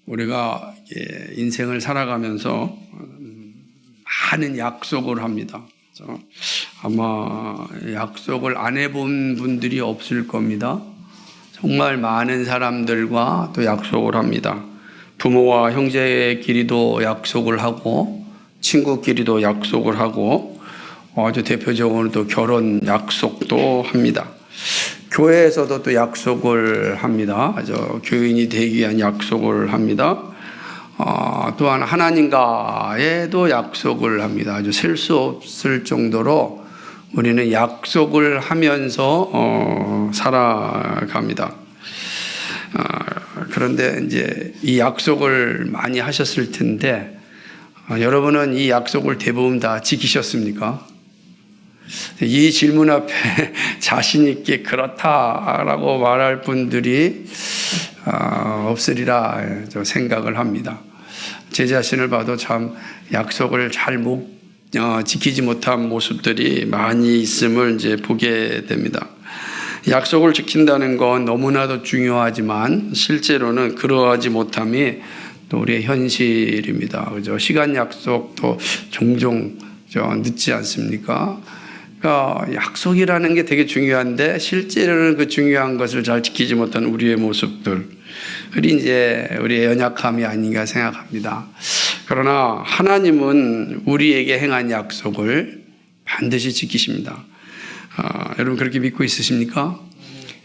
우리가 인생을 살아가면서 많은 약속을 합니다. 아마 약속을 안 해본 분들이 없을 겁니다. 정말 많은 사람들과 또 약속을 합니다. 부모와 형제끼리도 약속을 하고 친구끼리도 약속을 하고 아주 대표적으로 또 결혼 약속도 합니다. 교회에서도 또 약속을 합니다. 교인이 되기 위한 약속을 합니다. 또한 하나님과에도 약속을 합니다. 아주 셀 수 없을 정도로 우리는 약속을 하면서 살아갑니다. 그런데 이제 이 약속을 많이 하셨을 텐데 여러분은 이 약속을 대부분 다 지키셨습니까? 이 질문 앞에 자신 있게 그렇다라고 말할 분들이 없으리라 생각을 합니다. 제 자신을 봐도 참 약속을 잘 지키지 못한 모습들이 많이 있음을 이제 보게 됩니다. 약속을 지킨다는 건 너무나도 중요하지만 실제로는 그러하지 못함이 또 우리의 현실입니다. 그죠? 시간 약속도 종종 늦지 않습니까? 그러니까 약속이라는 게 되게 중요한데 실제로는 그 중요한 것을 잘 지키지 못한 우리의 모습들이 이제 우리의 연약함이 아닌가 생각합니다. 그러나 하나님은 우리에게 행한 약속을 반드시 지키십니다. 여러분 그렇게 믿고 있으십니까?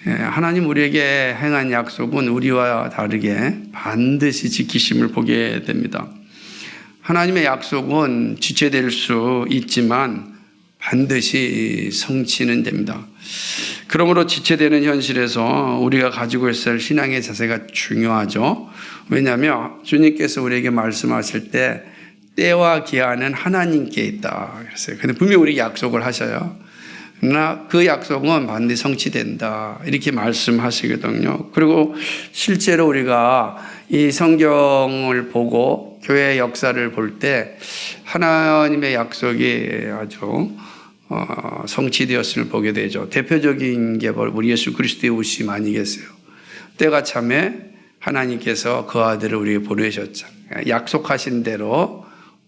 하나님 우리에게 행한 약속은 우리와 다르게 반드시 지키심을 보게 됩니다. 하나님의 약속은 지체될 수 있지만 반드시 성취는 됩니다. 그러므로 지체되는 현실에서 우리가 가지고 있어야 할 신앙의 자세가 중요하죠. 왜냐하면 주님께서 우리에게 말씀하실 때 때와 기한은 하나님께 있다 그랬어요. 근데 분명히 우리에게 약속을 하셔요. 그러나 그 약속은 반드시 성취된다 이렇게 말씀하시거든요. 그리고 실제로 우리가 이 성경을 보고 교회의 역사를 볼 때 하나님의 약속이 아주 성취되었음을 보게 되죠. 대표적인 게 우리 예수 그리스도의 오심 아니겠어요? 때가 참에 하나님께서 그 아들을 우리에게 보내셨잖아요. 약속하신 대로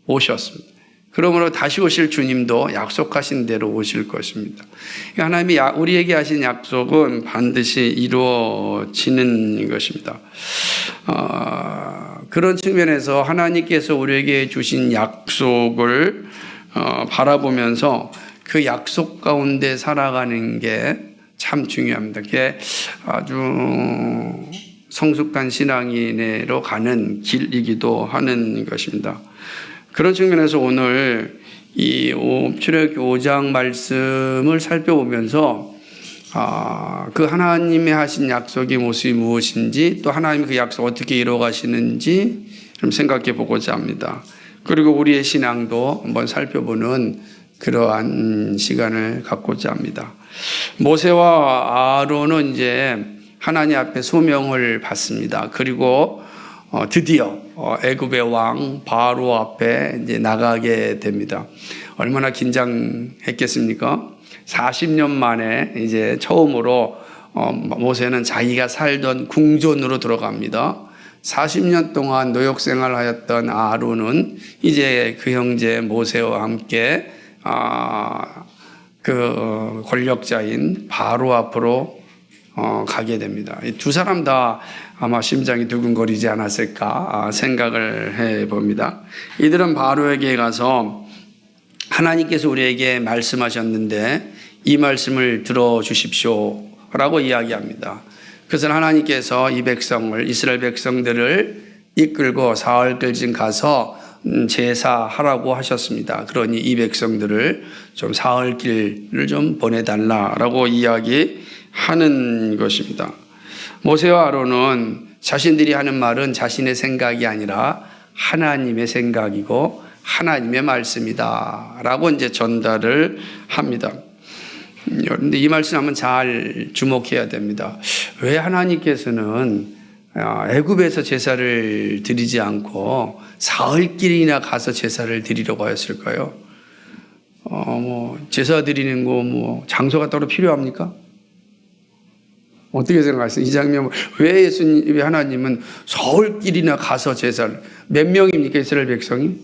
오셨습니다. 그러므로 다시 오실 주님도 약속하신 대로 오실 것입니다. 하나님이 우리에게 하신 약속은 반드시 이루어지는 것입니다. 그런 측면에서 하나님께서 우리에게 주신 약속을 바라보면서 그 약속 가운데 살아가는 게 참 중요합니다. 그게 아주 성숙한 신앙인으로 가는 길이기도 하는 것입니다. 그런 측면에서 오늘 이 출애굽기 5장 말씀을 살펴보면서 그 하나님의 하신 약속의 모습이 무엇인지 또 하나님이 그 약속 어떻게 이루어가시는지 좀 생각해 보고자 합니다. 그리고 우리의 신앙도 한번 살펴보는 그러한 시간을 갖고자 합니다. 모세와 아론은 이제 하나님 앞에 소명을 받습니다. 그리고 드디어 애굽의 왕 바로 앞에 이제 나가게 됩니다. 얼마나 긴장했겠습니까? 40년 만에 이제 처음으로 모세는 자기가 살던 궁전으로 들어갑니다. 40년 동안 노역 생활하였던 아론은 이제 그 형제 모세와 함께 그 권력자인 바로 앞으로 가게 됩니다. 이 두 사람 다 아마 심장이 두근거리지 않았을까 생각을 해봅니다. 이들은 바로에게 가서 하나님께서 우리에게 말씀하셨는데 이 말씀을 들어주십시오 라고 이야기합니다. 그래서 하나님께서 이 백성을 이스라엘 백성들을 이끌고 사흘쯤 가서 제사하라고 하셨습니다. 그러니 이 백성들을 좀 사흘길을 좀 보내달라라고 이야기하는 것입니다. 모세와 아론은 자신들이 하는 말은 자신의 생각이 아니라 하나님의 생각이고 하나님의 말씀이다 라고 이제 전달을 합니다. 그런데 이 말씀 한번 잘 주목해야 됩니다. 왜 하나님께서는 애굽에서 제사를 드리지 않고 사흘길이나 가서 제사를 드리려고 하였을까요? 제사 드리는 거 장소가 따로 필요합니까? 어떻게 생각하세요? 이 장면 왜 하나님은 서울길이나 가서 제사를 몇 명입니까? 이스라엘 백성이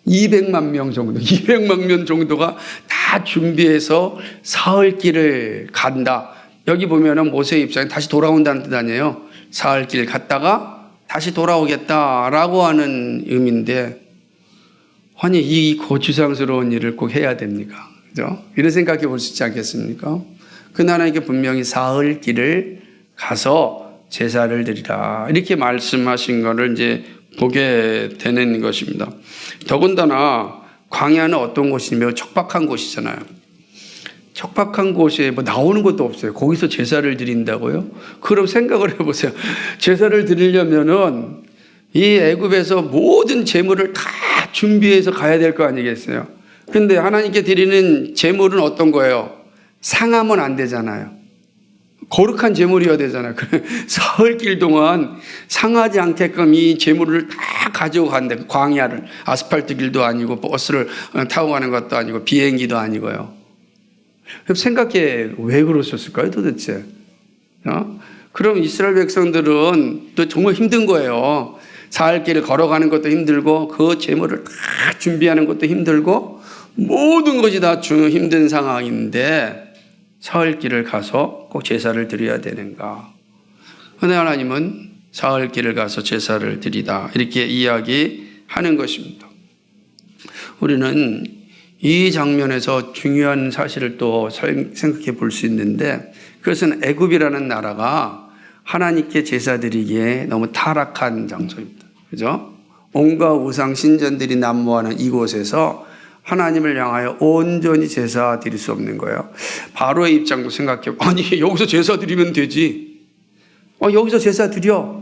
200만 명 정도, 200만 명 정도가 다 준비해서 사흘길을 간다. 여기 보면은 모세의 입장에 다시 돌아온다는 뜻 아니에요. 사흘길 갔다가 다시 돌아오겠다라고 하는 의미인데, 아니 이 고추장스러운 일을 꼭 해야 됩니까? 그죠? 이런 생각해 볼 수 있지 않겠습니까? 그 하나님께 분명히 사흘길을 가서 제사를 드리라 이렇게 말씀하신 것을 이제 보게 되는 것입니다. 더군다나 광야는 어떤 곳이 매우 척박한 곳이잖아요. 척박한 곳에 뭐 나오는 것도 없어요. 거기서 제사를 드린다고요? 그럼 생각을 해보세요. 제사를 드리려면은 이 애굽에서 모든 제물을 다 준비해서 가야 될 거 아니겠어요? 근데 하나님께 드리는 제물은 어떤 거예요? 상하면 안 되잖아요. 거룩한 제물이어야 되잖아요. 사흘길 동안 상하지 않게끔 이 제물을 다 가지고 간다. 광야를. 아스팔트 길도 아니고 버스를 타고 가는 것도 아니고 비행기도 아니고요. 그럼 생각해, 왜 그러셨을까요 도대체? 그럼 이스라엘 백성들은 또 정말 힘든 거예요. 사흘길을 걸어가는 것도 힘들고 그 제물을 다 준비하는 것도 힘들고 모든 것이 다 힘든 상황인데 사흘길을 가서 꼭 제사를 드려야 되는가? 그런데 하나님은 사흘길을 가서 제사를 드리다 이렇게 이야기하는 것입니다. 우리는 이 장면에서 중요한 사실을 또 생각해 볼 수 있는데, 그것은 애굽이라는 나라가 하나님께 제사 드리기에 너무 타락한 장소입니다. 그죠? 온갖 우상 신전들이 난무하는 이곳에서 하나님을 향하여 온전히 제사 드릴 수 없는 거예요. 바로의 입장도 생각해. 아니 여기서 제사 드리면 되지. 여기서 제사 드려.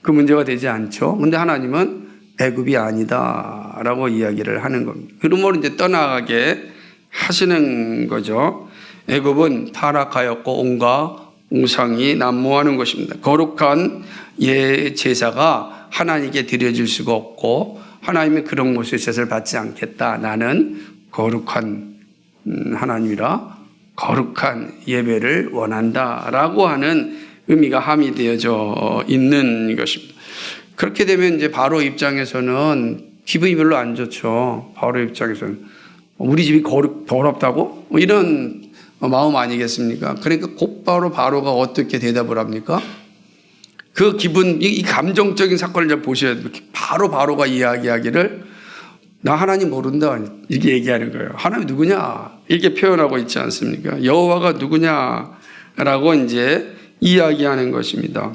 그 문제가 되지 않죠. 그런데 하나님은 애굽이 아니다라고 이야기를 하는 겁니다. 그러므로 이제 떠나가게 하시는 거죠. 애굽은 타락하였고 온갖 우상이 난무하는 것입니다. 거룩한 제사가 하나님께 드려질 수가 없고 하나님이 그런 곳에 제사를 받지 않겠다. 나는 거룩한 하나님이라 거룩한 예배를 원한다라고 하는 의미가 함의되어져 있는 것입니다. 그렇게 되면 이제 바로 입장에서는 기분이 별로 안 좋죠. 바로 입장에서는 우리 집이 더럽다고? 이런 마음 아니겠습니까? 그러니까 곧바로 바로가 어떻게 대답을 합니까? 그 기분, 이 감정적인 사건을 좀 보셔야 돼요. 바로가 이야기하기를 나 하나님 모른다 이렇게 얘기하는 거예요. 하나님 누구냐 이렇게 표현하고 있지 않습니까? 여호와가 누구냐라고 이제 이야기하는 것입니다.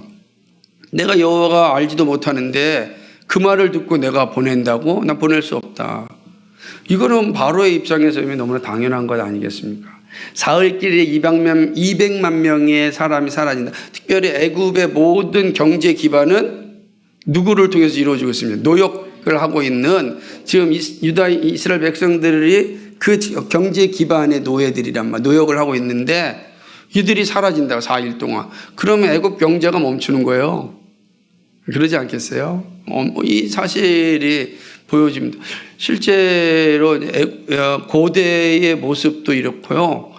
내가 여호와가 알지도 못하는데 그 말을 듣고 내가 보낸다고? 난 보낼 수 없다. 이거는 바로의 입장에서 너무나 당연한 것 아니겠습니까? 사흘길에 200만 명의 사람이 사라진다. 특별히 애굽의 모든 경제 기반은 누구를 통해서 이루어지고 있습니다. 노역을 하고 있는 지금 이스라엘 백성들이 그 경제 기반의 노예들이란 말, 노역을 하고 있는데 이들이 사라진다고 4일 동안. 그러면 애굽 경제가 멈추는 거예요. 그러지 않겠어요? 이 사실이 보여집니다. 실제로 고대의 모습도 이렇고요.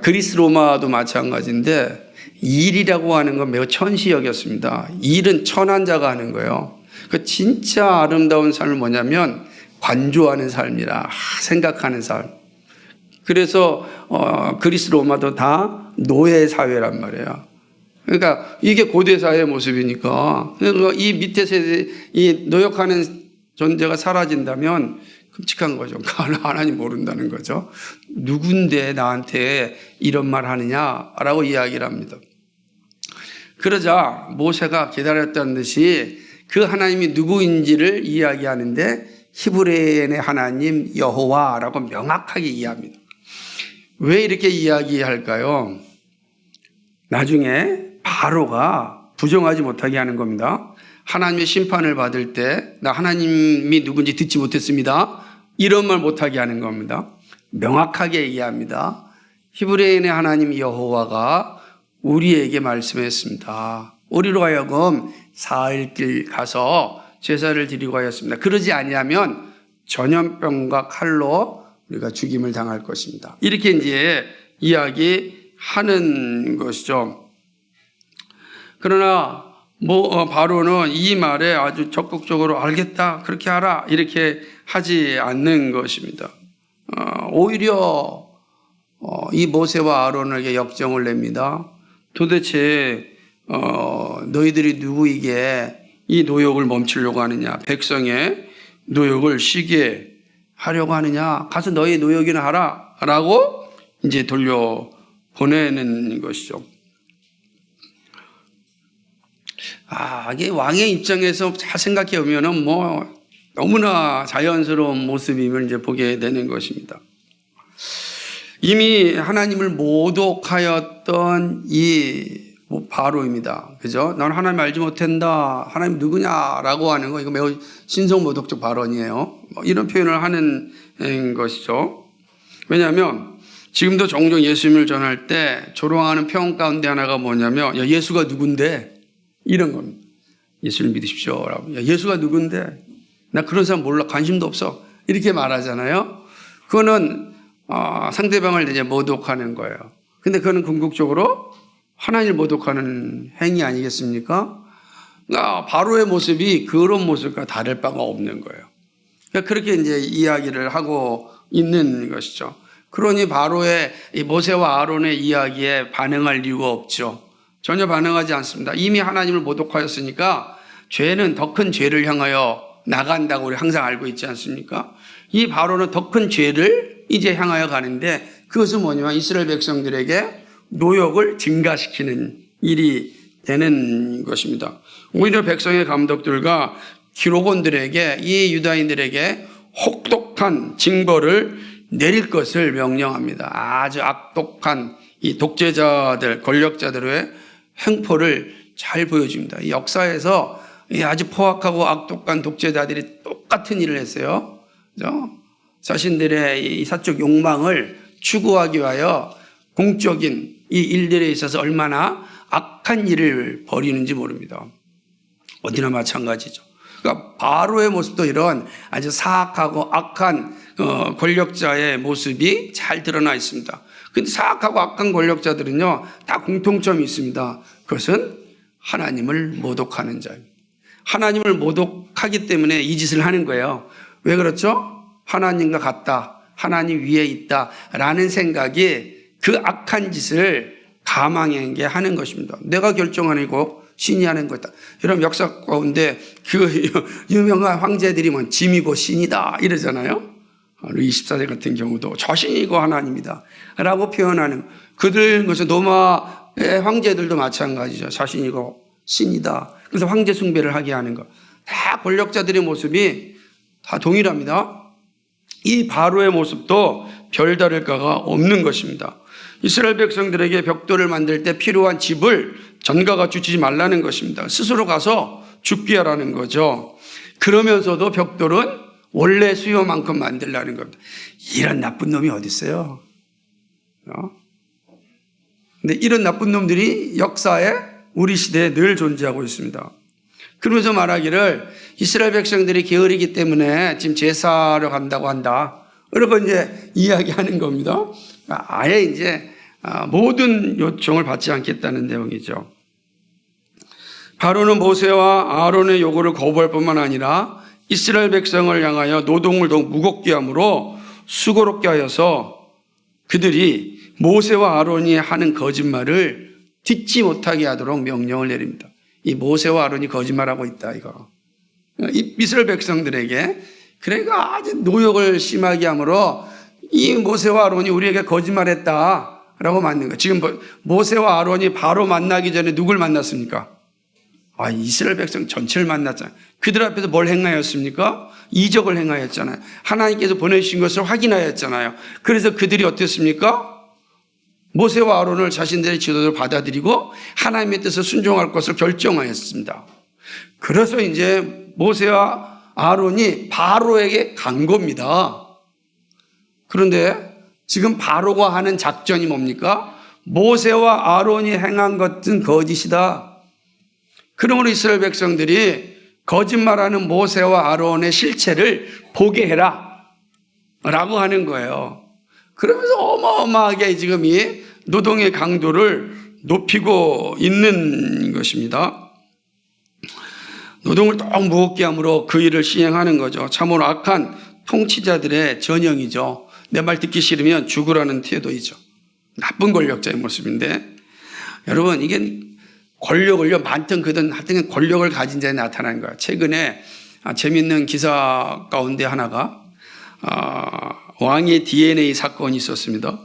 그리스 로마도 마찬가지인데 일이라고 하는 건 매우 천시역이었습니다. 일은 천한 자가 하는 거예요. 그 진짜 아름다운 삶은 뭐냐면 관조하는 삶이라 생각하는 삶. 그래서 그리스 로마도 다 노예 사회란 말이에요. 그러니까 이게 고대 사회의 모습이니까 이 밑에 세대 이 노역하는 존재가 사라진다면 끔찍한 거죠. 하나님 모른다는 거죠. 누군데 나한테 이런 말 하느냐라고 이야기를 합니다. 그러자 모세가 기다렸다는 듯이 그 하나님이 누구인지를 이야기하는데 히브리인의 하나님 여호와라고 명확하게 이해합니다. 왜 이렇게 이야기할까요? 나중에 바로가 부정하지 못하게 하는 겁니다. 하나님의 심판을 받을 때 나 하나님이 누군지 듣지 못했습니다. 이런 말 못하게 하는 겁니다. 명확하게 이해합니다. 히브리인의 하나님 여호와가 우리에게 말씀했습니다. 우리로 하여금 사흘길 가서 제사를 드리고 하였습니다. 그러지 아니하면 전염병과 칼로 우리가 죽임을 당할 것입니다. 이렇게 이제 이야기하는 것이죠. 그러나 바로는 이 말에 아주 적극적으로 알겠다, 그렇게 하라, 이렇게 하지 않는 것입니다. 오히려 이 모세와 아론에게 역정을 냅니다. 도대체 너희들이 누구에게 이 노역을 멈추려고 하느냐, 백성의 노역을 쉬게 하려고 하느냐, 가서 너희 노역이나 하라 라고 이제 돌려보내는 것이죠. 이게 왕의 입장에서 잘 생각해 보면은 너무나 자연스러운 모습임을 이제 보게 되는 것입니다. 이미 하나님을 모독하였던 이 바로입니다. 그죠? 난 하나님 알지 못한다. 하나님 누구냐라고 하는 거, 이거 매우 신성모독적 발언이에요. 이런 표현을 하는 것이죠. 왜냐하면 지금도 종종 예수님을 전할 때 조롱하는 표현 가운데 하나가 뭐냐면, 야, 예수가 누군데? 이런 겁니다. 예수를 믿으십시오. 라고. 야, 예수가 누군데? 나 그런 사람 몰라. 관심도 없어. 이렇게 말하잖아요. 그거는 상대방을 이제 모독하는 거예요. 근데 그거는 궁극적으로 하나님을 모독하는 행위 아니겠습니까? 그러니까 바로의 모습이 그런 모습과 다를 바가 없는 거예요. 그러니까 그렇게 이제 이야기를 하고 있는 것이죠. 그러니 바로의 이 모세와 아론의 이야기에 반응할 이유가 없죠. 전혀 반응하지 않습니다. 이미 하나님을 모독하였으니까 죄는 더 큰 죄를 향하여 나간다고 우리 항상 알고 있지 않습니까? 이 바로는 더 큰 죄를 이제 향하여 가는데, 그것은 뭐냐면 이스라엘 백성들에게 노역을 증가시키는 일이 되는 것입니다. 오히려 백성의 감독들과 기록원들에게, 이 유다인들에게 혹독한 징벌을 내릴 것을 명령합니다. 아주 악독한 이 독재자들, 권력자들의 행포를 잘 보여줍니다. 이 역사에서 아주 포악하고 악독한 독재자들이 똑같은 일을 했어요. 그죠? 자신들의 이 사적 욕망을 추구하기 위하여 공적인 이 일들에 있어서 얼마나 악한 일을 벌이는지 모릅니다. 어디나 마찬가지죠. 그러니까 바로의 모습도 이런 아주 사악하고 악한 권력자의 모습이 잘 드러나 있습니다. 근데 사악하고 악한 권력자들은요, 다 공통점이 있습니다. 그것은 하나님을 모독하는 자입니다. 하나님을 모독하기 때문에 이 짓을 하는 거예요. 왜 그렇죠? 하나님과 같다, 하나님 위에 있다라는 생각이 그 악한 짓을 가망하게 하는 것입니다. 내가 결정하는 거 신이 하는 거다. 여러분 역사 가운데 그 유명한 황제들이 짐이고 신이다 이러잖아요. 루이 14세 같은 경우도 저 신이고 하나님이다 라고 표현하는, 그들 것은 로마의 황제들도 마찬가지죠. 자신이고 신이다. 그래서 황제 숭배를 하게 하는 것. 다 권력자들의 모습이 다 동일합니다. 이 바로의 모습도 별다를 바가 없는 것입니다. 이스라엘 백성들에게 벽돌을 만들 때 필요한 집을 전가 갖추 주지 말라는 것입니다. 스스로 가서 죽게 하라는 거죠. 그러면서도 벽돌은 원래 수요만큼 만들라는 겁니다. 이런 나쁜 놈이 어디 있어요? 근데 이런 나쁜 놈들이 역사에 우리 시대에 늘 존재하고 있습니다. 그러면서 말하기를 이스라엘 백성들이 게으르기 때문에 지금 제사하러 간다고 한다. 이러고 이제 이야기하는 겁니다. 아예 이제 모든 요청을 받지 않겠다는 내용이죠. 바로는 모세와 아론의 요구를 거부할 뿐만 아니라 이스라엘 백성을 향하여 노동을 더욱 무겁게 함으로 수고롭게 하여서 그들이 모세와 아론이 하는 거짓말을 듣지 못하게 하도록 명령을 내립니다. 이 모세와 아론이 거짓말하고 있다 이거. 이스라엘 백성들에게 그러니까 아주 노역을 심하게 함으로 이 모세와 아론이 우리에게 거짓말했다라고 만든 거예요. 지금 모세와 아론이 바로 만나기 전에 누굴 만났습니까? 이스라엘 백성 전체를 만났잖아요. 그들 앞에서 뭘 행하였습니까? 이적을 행하였잖아요. 하나님께서 보내주신 것을 확인하였잖아요. 그래서 그들이 어땠습니까? 모세와 아론을 자신들의 지도자로 받아들이고 하나님의 뜻을 순종할 것을 결정하였습니다. 그래서 이제 모세와 아론이 바로에게 간 겁니다. 그런데 지금 바로가 하는 작전이 뭡니까? 모세와 아론이 행한 것은 거짓이다. 그러므로 이스라엘 백성들이 거짓말하는 모세와 아론의 실체를 보게 해라 라고 하는 거예요. 그러면서 어마어마하게 지금 이 노동의 강도를 높이고 있는 것입니다. 노동을 너무 무겁게 함으로 그 일을 시행하는 거죠. 참으로 악한 통치자들의 전형이죠. 내 말 듣기 싫으면 죽으라는 태도이죠. 나쁜 권력자의 모습인데, 여러분 이게 권력을요 많든 그든 하여튼 권력을 가진 자에 나타나는 거예요. 최근에 재밌는 기사 가운데 하나가 왕의 DNA 사건이 있었습니다.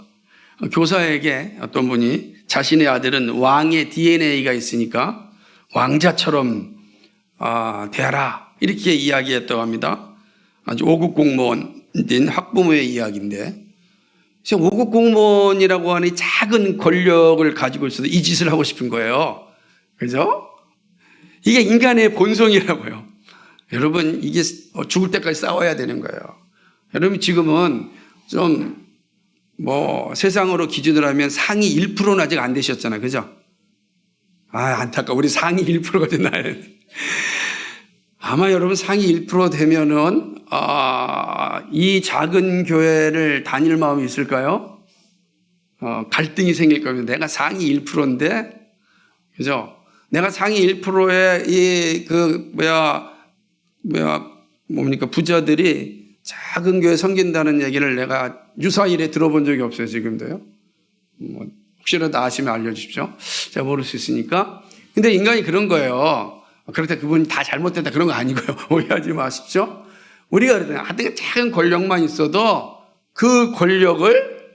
교사에게 어떤 분이 자신의 아들은 왕의 DNA가 있으니까 왕자처럼 대하라 이렇게 이야기했다고 합니다. 아주 5급 공무원인 학부모의 이야기인데, 5급 공무원이라고 하는 작은 권력을 가지고 있어도 이 짓을 하고 싶은 거예요. 그죠? 이게 인간의 본성이라고요. 여러분 이게 죽을 때까지 싸워야 되는 거예요. 여러분 지금은 좀 세상으로 기준으로 하면 상위 1%는 아직 안 되셨잖아요. 그죠? 안타까워. 우리 상위 1%가 됐나야 돼. 아마 여러분 상위 1% 되면은 이 작은 교회를 다닐 마음이 있을까요? 갈등이 생길 겁니다. 내가 상위 1%인데, 그죠? 내가 상위 1%의 부자들이 작은 교회 섬긴다는 얘기를 내가 유사일에 들어본 적이 없어요, 지금도요. 혹시라도 아시면 알려주십시오. 제가 모를 수 있으니까. 근데 인간이 그런 거예요. 그렇다 그분이 다 잘못됐다 그런 거 아니고요. 오해하지 마십시오. 우리가 그러잖아요. 하여튼 작은 권력만 있어도 그 권력을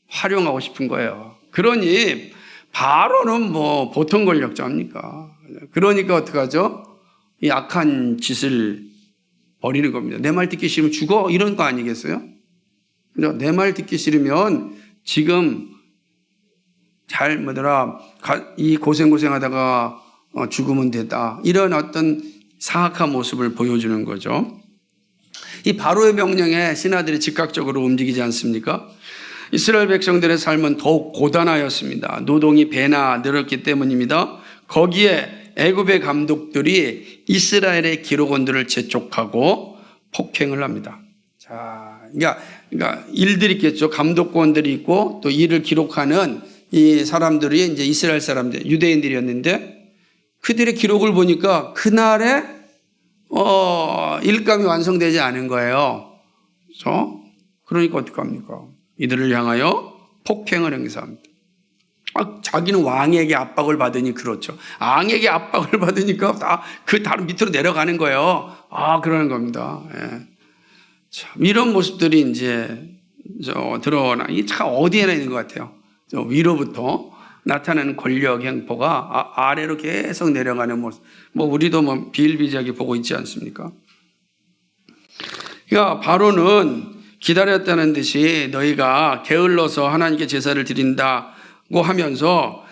활용하고 싶은 거예요. 그러니 바로는 보통 권력자입니까? 그러니까 어떡하죠? 이 악한 짓을 벌이는 겁니다. 내 말 듣기 싫으면 죽어? 이런 거 아니겠어요? 내 말 듣기 싫으면 지금 이 고생하다가 죽으면 됐다. 이런 어떤 사악한 모습을 보여주는 거죠. 이 바로의 명령에 신하들이 즉각적으로 움직이지 않습니까? 이스라엘 백성들의 삶은 더욱 고단하였습니다. 노동이 배나 늘었기 때문입니다. 거기에 애굽의 감독들이 이스라엘의 기록원들을 재촉하고 폭행을 합니다. 자, 그러니까 일들이 있겠죠. 감독관들이 있고 또 일을 기록하는 이 사람들이 이제 이스라엘 사람들, 유대인들이었는데, 그들의 기록을 보니까 그날에 일감이 완성되지 않은 거예요. 그렇죠? 그러니까 어떡합니까? 이들을 향하여 폭행을 행사합니다. 자기는 왕에게 압박을 받으니 그렇죠. 왕에게 압박을 받으니까 다른 밑으로 내려가는 거예요. 그러는 겁니다. 예. 참, 이런 모습들이 이제 드러나, 이 참 어디에나 있는 것 같아요. 위로부터 나타나는 권력 행포가 아래로 계속 내려가는 모습. 우리도 비일비재하게 보고 있지 않습니까? 그러니까 바로는 기다렸다는 듯이 너희가 게을러서 하나님께 제사를 드린다고 하면서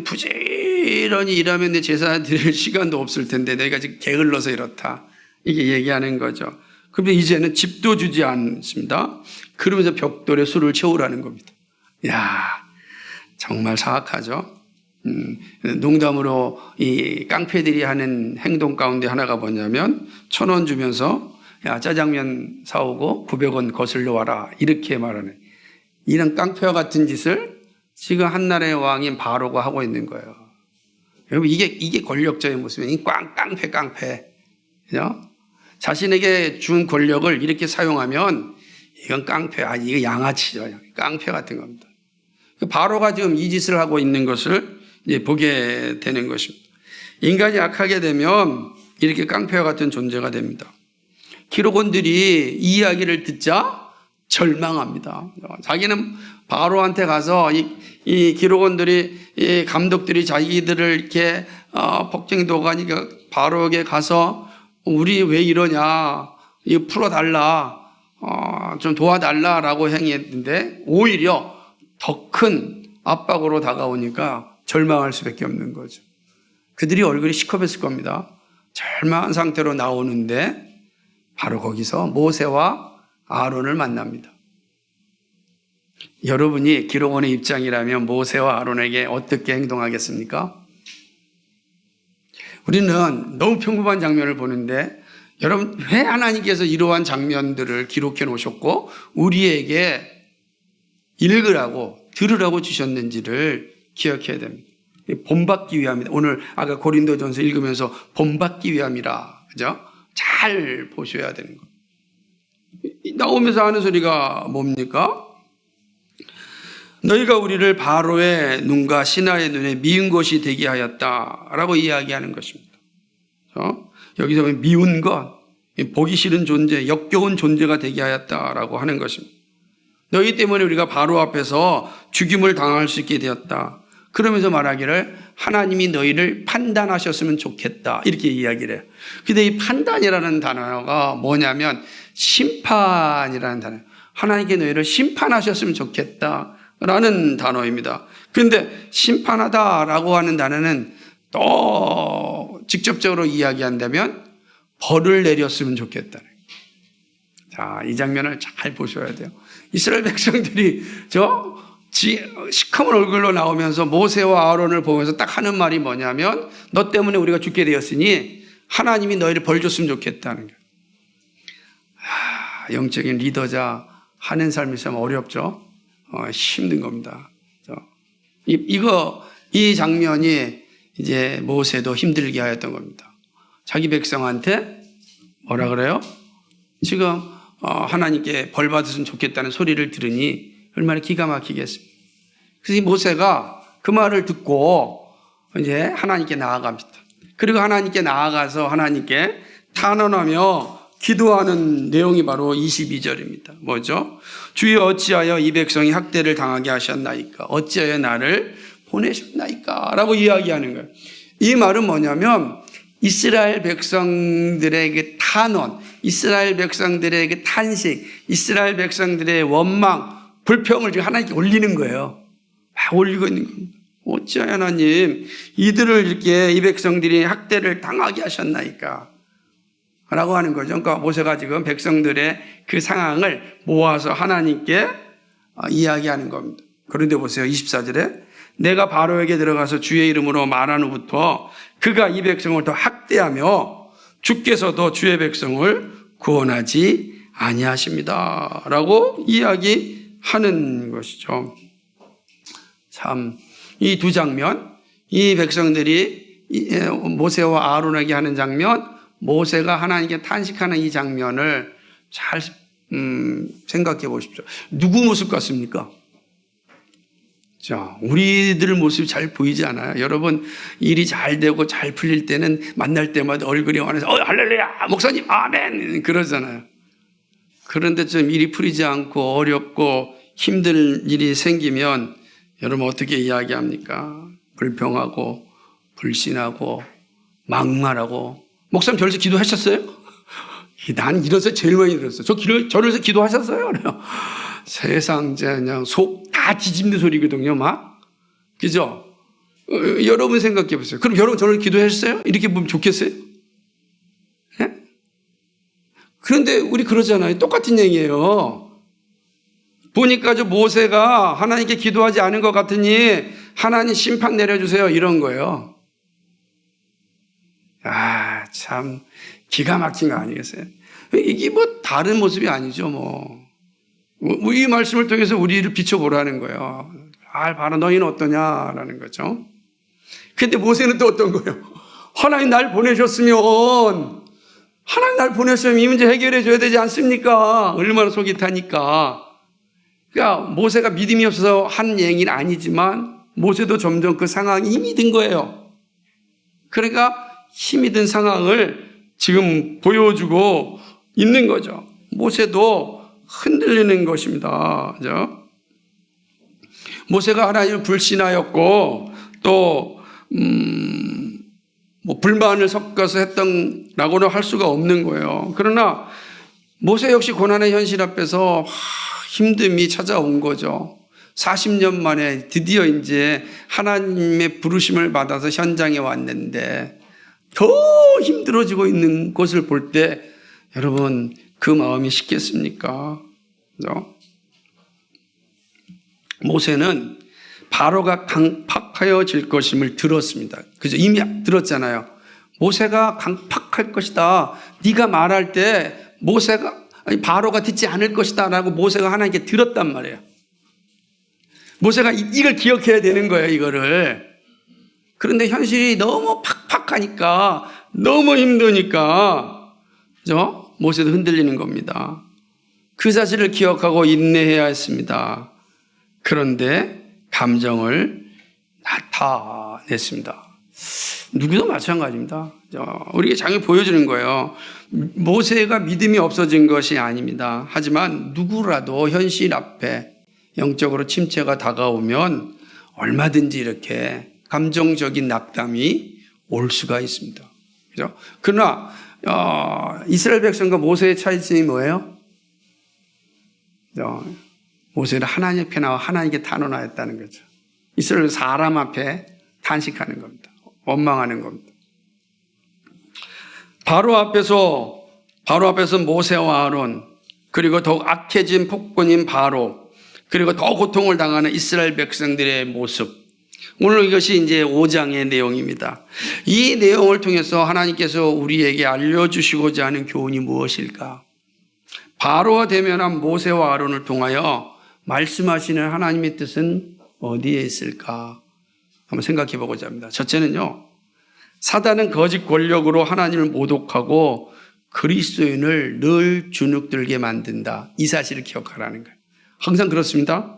부지런히 일하면 내 제사 드릴 시간도 없을 텐데 너희가 지금 게을러서 이렇다. 이게 얘기하는 거죠. 그런데 이제는 집도 주지 않습니다. 그러면서 벽돌에 술을 채우라는 겁니다. 정말 사악하죠. 농담으로 이 깡패들이 하는 행동 가운데 하나가 뭐냐면 1,000원 주면서 짜장면 사오고 900원 거슬러 와라 이렇게 말하는, 이런 깡패와 같은 짓을 지금 한나라의 왕인 바로가 하고 있는 거예요. 여러분 이게 권력자의 모습이에요. 깡패. 그죠? 자신에게 준 권력을 이렇게 사용하면 이건 깡패, 이거 양아치죠. 깡패 같은 겁니다. 바로가 지금 이 짓을 하고 있는 것을 이제 보게 되는 것입니다. 인간이 악하게 되면 이렇게 깡패와 같은 존재가 됩니다. 기록원들이 이 이야기를 듣자 절망합니다. 자기는 바로한테 가서 이 기록원들이, 이 감독들이 자기들을 이렇게 폭행도 가니까 바로에게 가서 우리 왜 이러냐, 이거 풀어달라, 좀 도와달라라고 행했는데 오히려 더 큰 압박으로 다가오니까 절망할 수밖에 없는 거죠. 그들이 얼굴이 시커맸을 겁니다. 절망한 상태로 나오는데 바로 거기서 모세와 아론을 만납니다. 여러분이 기록원의 입장이라면 모세와 아론에게 어떻게 행동하겠습니까? 우리는 너무 평범한 장면을 보는데, 여러분 왜 하나님께서 이러한 장면들을 기록해 놓으셨고 우리에게 읽으라고 들으라고 주셨는지를 기억해야 됩니다. 본받기 위함이다. 오늘 아까 고린도전서 읽으면서 본받기 위함이라. 그죠? 잘 보셔야 되는 거. 나오면서 하는 소리가 뭡니까? 너희가 우리를 바로의 눈과 신하의 눈에 미운 것이 되게 하였다라고 이야기하는 것입니다. 여기서 미운 것, 보기 싫은 존재, 역겨운 존재가 되게 하였다라고 하는 것입니다. 너희 때문에 우리가 바로 앞에서 죽임을 당할 수 있게 되었다. 그러면서 말하기를 하나님이 너희를 판단하셨으면 좋겠다. 이렇게 이야기를 해요. 근데 이 판단이라는 단어가 뭐냐면 심판이라는 단어예요. 하나님께 너희를 심판하셨으면 좋겠다라는 단어입니다. 근데 심판하다라고 하는 단어는 또 직접적으로 이야기한다면 벌을 내렸으면 좋겠다는 거예요. 자, 이 장면을 잘 보셔야 돼요. 이스라엘 백성들이 시커먼 얼굴로 나오면서 모세와 아론을 보면서 딱 하는 말이 뭐냐면 너 때문에 우리가 죽게 되었으니 하나님이 너희를 벌 줬으면 좋겠다는 거예요. 영적인 리더자 하는 삶이 참 어렵죠. 힘든 겁니다. 이 장면이 이제 모세도 힘들게 하였던 겁니다. 자기 백성한테 뭐라 그래요? 지금 하나님께 벌 받으면 좋겠다는 소리를 들으니 얼마나 기가 막히겠습니까? 그래서 이 모세가 그 말을 듣고 이제 하나님께 나아갑니다. 그리고 하나님께 나아가서 하나님께 탄원하며 기도하는 내용이 바로 22절입니다. 뭐죠? 주여 어찌하여 이 백성이 학대를 당하게 하셨나이까? 어찌하여 나를 보내셨나이까? 라고 이야기하는 거예요. 이 말은 뭐냐면 이스라엘 백성들의 그 탄원, 이스라엘 백성들의 그 탄식, 이스라엘 백성들의 원망, 불평을 지금 하나님께 올리는 거예요. 막 올리고 있는 겁니다. 어찌하여 하나님 이들을 이렇게 이 백성들이 학대를 당하게 하셨나이까? 라고 하는 거죠. 그러니까 모세가 지금 백성들의 그 상황을 모아서 하나님께 이야기하는 겁니다. 그런데 보세요. 24절에 내가 바로에게 들어가서 주의 이름으로 말한 후부터 그가 이 백성을 더 학대하며 주께서도 주의 백성을 구원하지 아니하십니다. 라고 이야기하는 것이죠. 참, 이 두 장면, 이 백성들이 모세와 아론에게 하는 장면, 모세가 하나님께 탄식하는 이 장면을 잘 생각해 보십시오. 누구 모습 같습니까? 자, 우리들 모습이 잘 보이지 않아요? 여러분, 일이 잘 되고 잘 풀릴 때는 만날 때마다 얼굴이 환해서 할렐루야, 목사님, 아멘! 그러잖아요. 그런데 좀 일이 풀리지 않고 어렵고 힘든 일이 생기면 여러분 어떻게 이야기합니까? 불평하고 불신하고 막말하고. 목사님 저래서 기도하셨어요? 난 이래서 제일 많이 들었어요. 저래서 기도하셨어요? 그래요. 세상 그냥 속 다 뒤집는 소리거든요, 막. 그죠? 여러분 생각해 보세요. 그럼 여러분 저를 기도하셨어요? 이렇게 보면 좋겠어요? 네? 그런데 우리 그러잖아요. 똑같은 얘기예요. 보니까 저 모세가 하나님께 기도하지 않은 것 같으니 하나님 심판 내려주세요. 이런 거예요. 참 기가 막힌 거 아니겠어요? 이게 뭐 다른 모습이 아니죠. 이 말씀을 통해서 우리를 비춰보라는 거예요. 봐라 너희는 어떠냐라는 거죠. 근데 모세는 또 어떤 거예요? 하나님 날 보내셨으면 이 문제 해결해 줘야 되지 않습니까? 얼마나 속이 타니까. 그러니까 모세가 믿음이 없어서 한 얘기는 아니지만 모세도 점점 그 상황이 힘이 든 거예요. 그러니까 힘이 든 상황을 지금 보여주고 있는 거죠. 모세도 흔들리는 것입니다. 그죠? 모세가 하나님을 불신하였고 또 불만을 섞어서 했던라고는 할 수가 없는 거예요. 그러나 모세 역시 고난의 현실 앞에서 힘듦이 찾아온 거죠. 40년 만에 드디어 이제 하나님의 부르심을 받아서 현장에 왔는데 더 힘들어지고 있는 것을 볼 때 여러분 그 마음이 쉽겠습니까? 그죠? 모세는 바로가 강팍하여질 것임을 들었습니다. 그죠? 이미 들었잖아요. 모세가 강팍할 것이다. 네가 말할 때 바로가 듣지 않을 것이다 라고 모세가 하나님께 들었단 말이에요. 모세가 이걸 기억해야 되는 거예요. 이거를. 그런데 현실이 너무 팍팍하니까, 너무 힘드니까, 그죠? 모세도 흔들리는 겁니다. 그 사실을 기억하고 인내해야 했습니다. 그런데 감정을 나타냈습니다. 누구도 마찬가지입니다. 우리에게 장이 보여주는 거예요. 모세가 믿음이 없어진 것이 아닙니다. 하지만 누구라도 현실 앞에 영적으로 침체가 다가오면 얼마든지 이렇게 감정적인 낙담이 올 수가 있습니다. 그죠? 그러나 이스라엘 백성과 모세의 차이점이 뭐예요? 모세는 하나님 앞에 나와 하나님께 탄원하였다는 거죠. 이스라엘 사람 앞에 탄식하는 겁니다. 원망하는 겁니다. 바로 앞에서 모세와 아론, 그리고 더욱 악해진 폭군인 바로, 그리고 더 고통을 당하는 이스라엘 백성들의 모습. 오늘 이것이 이제 5장의 내용입니다. 이 내용을 통해서 하나님께서 우리에게 알려주시고자 하는 교훈이 무엇일까? 바로가 대면한 모세와 아론을 통하여 말씀하시는 하나님의 뜻은 어디에 있을까? 한번 생각해 보고자 합니다. 첫째는요, 사단은 거짓 권력으로 하나님을 모독하고 그리스도인을 늘 주눅들게 만든다. 이 사실을 기억하라는 거예요. 항상 그렇습니다.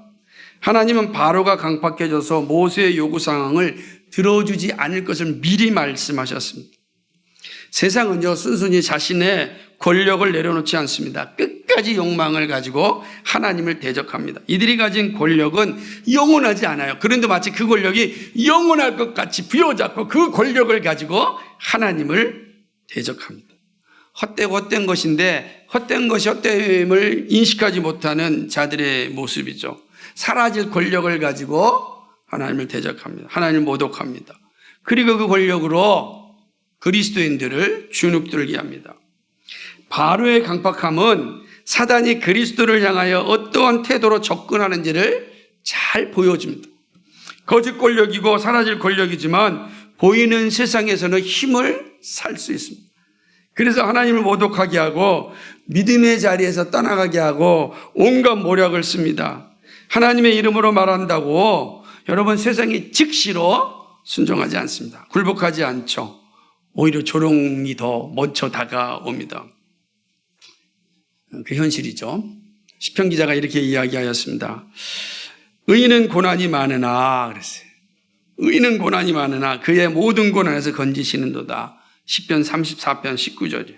하나님은 바로가 강팍해져서 모세의 요구사항을 들어주지 않을 것을 미리 말씀하셨습니다. 세상은요, 순순히 자신의 권력을 내려놓지 않습니다. 끝까지 욕망을 가지고 하나님을 대적합니다. 이들이 가진 권력은 영원하지 않아요. 그런데 마치 그 권력이 영원할 것 같이 부여잡고 그 권력을 가지고 하나님을 대적합니다. 헛된 것인데 헛된 것이 헛됨을 인식하지 못하는 자들의 모습이죠. 사라질 권력을 가지고 하나님을 대적합니다. 하나님을 모독합니다. 그리고 그 권력으로 그리스도인들을 주눅들게 합니다. 바로의 강팍함은 사단이 그리스도를 향하여 어떠한 태도로 접근하는지를 잘 보여줍니다. 거짓 권력이고 사라질 권력이지만 보이는 세상에서는 힘을 살 수 있습니다. 그래서 하나님을 모독하게 하고 믿음의 자리에서 떠나가게 하고 온갖 모략을 씁니다. 하나님의 이름으로 말한다고 여러분 세상이 즉시로 순종하지 않습니다. 굴복하지 않죠. 오히려 조롱이 더 먼저 다가옵니다. 그 현실이죠. 시편 기자가 이렇게 이야기하였습니다. 의인은 고난이 많으나 그랬어요. 의인은 고난이 많으나 그의 모든 고난에서 건지시는도다. 시편 34편 19절이에요.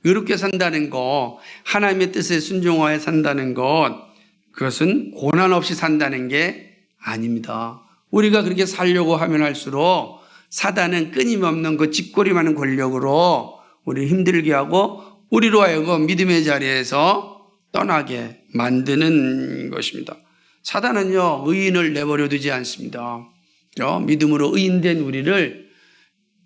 의롭게 산다는 것, 하나님의 뜻에 순종하여 산다는 것, 그것은 고난 없이 산다는 게 아닙니다. 우리가 그렇게 살려고 하면 할수록 사단은 끊임없는 그 짓거리 많은 권력으로 우리를 힘들게 하고 우리로 하여금 믿음의 자리에서 떠나게 만드는 것입니다. 사단은요, 의인을 내버려 두지 않습니다. 믿음으로 의인된 우리를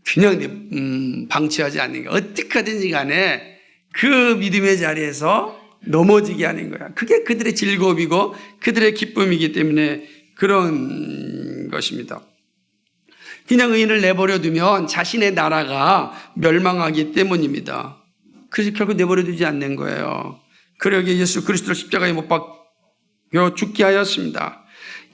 그냥 방치하지 않는 거예요. 어떻게 하든지 간에 그 믿음의 자리에서 넘어지게 하는 거야. 그게 그들의 즐거움이고 그들의 기쁨이기 때문에 그런 것입니다. 그냥 의인을 내버려 두면 자신의 나라가 멸망하기 때문입니다. 그래서 결국 내버려 두지 않는 거예요. 그러기에 예수 그리스도를 십자가에 못 박혀 죽게 하였습니다.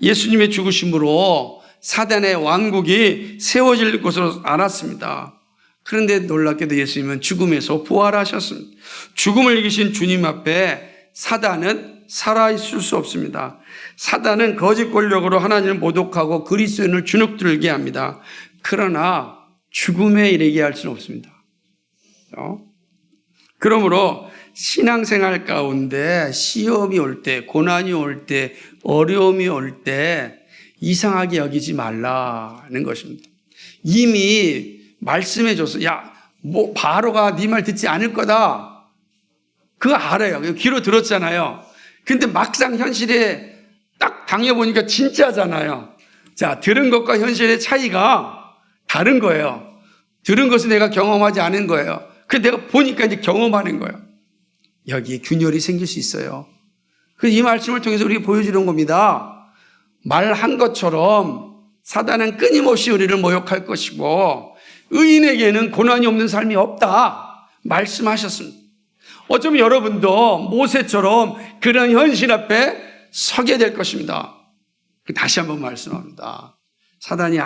예수님의 죽으심으로 사단의 왕국이 세워질 것으로 알았습니다. 그런데 놀랍게도 예수님은 죽음에서 부활하셨습니다. 죽음을 이기신 주님 앞에 사단은 살아있을 수 없습니다. 사단은 거짓 권력으로 하나님을 모독하고 그리스도인을 주눅들게 합니다. 그러나 죽음에 이르게 할 수는 없습니다. 그러므로 신앙생활 가운데 시험이 올 때, 고난이 올 때, 어려움이 올 때 이상하게 여기지 말라는 것입니다. 이미 말씀해 줬어. 야, 바로가 네 말 듣지 않을 거다. 그거 알아요. 귀로 들었잖아요. 근데 막상 현실에 딱 당해보니까 진짜잖아요. 자, 들은 것과 현실의 차이가 다른 거예요. 들은 것은 내가 경험하지 않은 거예요. 그래서 내가 보니까 이제 경험하는 거예요. 여기에 균열이 생길 수 있어요. 그래서 이 말씀을 통해서 우리가 보여주는 겁니다. 말한 것처럼 사단은 끊임없이 우리를 모욕할 것이고 의인에게는 고난이 없는 삶이 없다 말씀하셨습니다. 어쩌면 여러분도 모세처럼 그런 현실 앞에 서게 될 것입니다. 다시 한번 말씀합니다. 사단이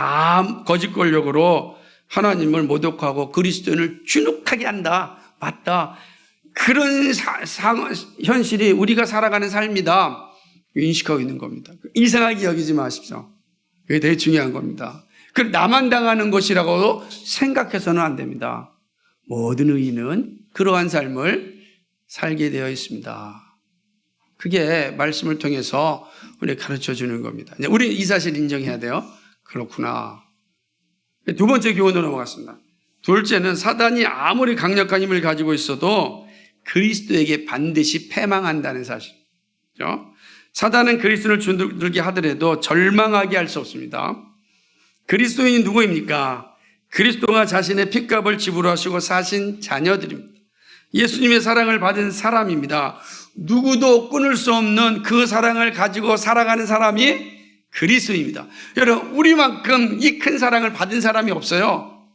거짓 권력으로 하나님을 모독하고 그리스도인을 주눅하게 한다. 맞다. 그런 현실이 우리가 살아가는 삶이다. 인식하고 있는 겁니다. 이상하게 여기지 마십시오. 그게 되게 중요한 겁니다. 그 나만 당하는 것이라고 생각해서는 안 됩니다. 모든 의인은 그러한 삶을 살게 되어 있습니다. 그게 말씀을 통해서 우리 가르쳐 주는 겁니다. 우리 이 사실 인정해야 돼요. 그렇구나. 두 번째 교훈으로 넘어갔습니다. 둘째는 사단이 아무리 강력한 힘을 가지고 있어도 그리스도에게 반드시 패망한다는 사실이죠. 사단은 그리스도를 주눅들게 하더라도 절망하게 할 수 없습니다. 그리스도인이 누구입니까? 그리스도가 자신의 핏값을 지불하시고 사신 자녀들입니다. 예수님의 사랑을 받은 사람입니다. 누구도 끊을 수 없는 그 사랑을 가지고 살아가는 사람이 그리스도입니다. 여러분, 우리만큼 이 큰 사랑을 받은 사람이 없어요.